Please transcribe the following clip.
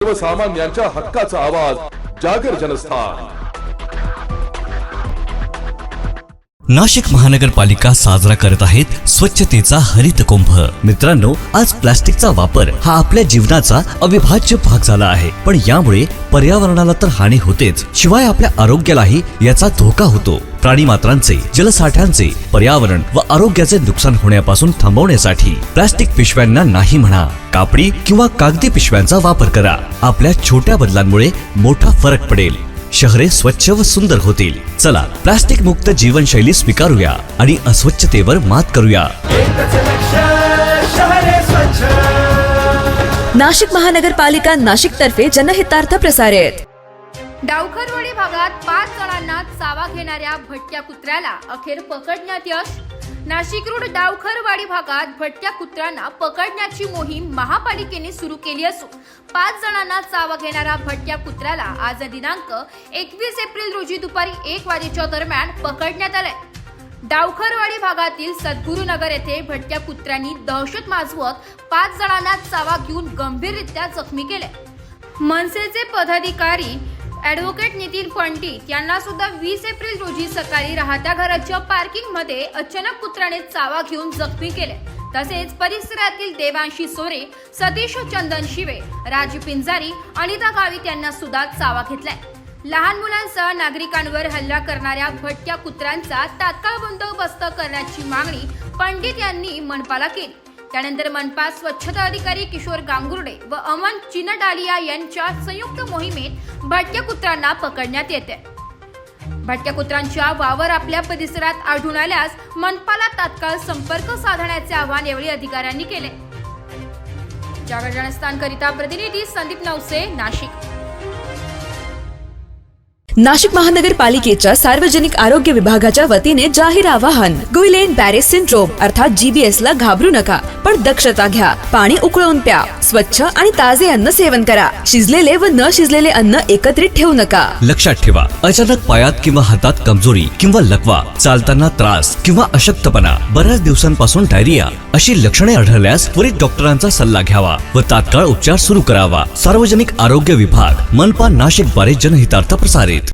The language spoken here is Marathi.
सर्वसामान्यांच्या हक्काचा आवाज जागर जनस्थान। नाशिक महानगरपालिका साजरा करत आहेत स्वच्छतेचा हरित कुंभ। मित्रांनो, आज प्लास्टिकचा वापर हा आपल्या जीवनाचा अविभाज्य भाग झाला आहे, पण यामुळे पर्यावरणाला तर हानी होतेच, शिवाय आपल्या आरोग्यालाही याचा धोका होतो। प्राणी मात्रांचे, जलसाठ्यांचे, पर्यावरण व आरोग्याचे नुकसान होण्यापासून थांबवण्यासाठी प्लास्टिक पिशव्यांना नाही म्हणा, कापडी किंवा कागदी पिशव्यांचा वापर करा। आपल्या छोट्या बदलांमुळे मोठा फरक पडेल, शहरे स्वच्छ व सुंदर होतील। चला, प्लास्टिक मुक्त जीवनशैली स्वीकारूया आणि अस्वच्छतेवर मात करूया। नाशिक महानगरपालिका नाशिक तर्फे जनहितार्थ प्रसारित। डावखरवाडी भागात 5 जणांना चावा घेणाऱ्या भटक्या कुत्र्याला अखेर पकडण्यात यश। नाशिक रोड डावखरवाडी भागात भटक्या कुत्र्यांना पकडण्याची मोहीम महापालिकेने सुरू केली असून 5 जणांना चावा घेणाऱ्या भटक्या कुत्र्याला आज दिनांक 21 एप्रिल रोजी दुपारी 1 वाजेच्या दरम्यान पकडण्यात आले। डावखरवाडी भागातील सद्गुरुनगर येथे भटक्या कुत्र्यांनी दहशत माजवत 5 जणांना चावा घेऊन गंभीररित्या जखमी केले। मनसेचे पदाधिकारी ॲडव्होकेट नितीन पंडित यांना सुद्धा 20 एप्रिल रोजी सकाळी राहत्या घराच्या पार्किंग मध्ये अचानक कुत्र्याने चावा घेऊन जखमी केले। तसेच परिसरातील देवांशी सोरे, सतीश चंदन शिवे, राजू पिंजारी, अनिता गावित यांना सुद्धा चावा घेतलाय। लहान मुलांसह नागरिकांवर हल्ला करणाऱ्या भटक्या कुत्र्यांचा तात्काळ बंदोबस्त करण्याची मागणी पंडित यांनी मनपाला केली। त्यानंतर मनपा स्वच्छता अधिकारी किशोर गांगुर्डे व अमन चिनडालिया यांच्या संयुक्त मोहिमेत भटक्या कुत्र्यांना पकडण्यात येते। भटक्या कुत्र्यांच्या वावर आपल्या परिसरात आढळून आल्यास मनपाला तात्काळ संपर्क साधण्याचे आवाहन यावेळी अधिकाऱ्यांनी केले। जागर जनस्थानकरिता प्रतिनिधी संदीप नवसे, नाशिक। नाशिक महानगरपालिकेच्या सार्वजनिक आरोग्य विभागाच्या वतीने जाहीर आवाहन। गुइलेन बॅरे सिंड्रोम अर्थात GBS ला घाबरू नका, पण दक्षता घ्या। पाणी उकळून प्या, स्वच्छ आणि ताजे अन्न सेवन करा। शिजलेले व न शिजलेले अन्न एकत्रित ठेवू नका। लक्षात ठेवा, अचानक पायात किंवा हातात कमजोरी किंवा लकवा, चालताना त्रास किंवा अशक्तपणा, बऱ्याच दिवसांपासून डायरिया अशी लक्षणे आढळल्यास त्वरित डॉक्टरांचा सल्ला घ्यावा व तात्काळ उपचार सुरू करावा। सार्वजनिक आरोग्य विभाग, मनपा नाशिक द्वारे जनहितार्थ प्रसारित।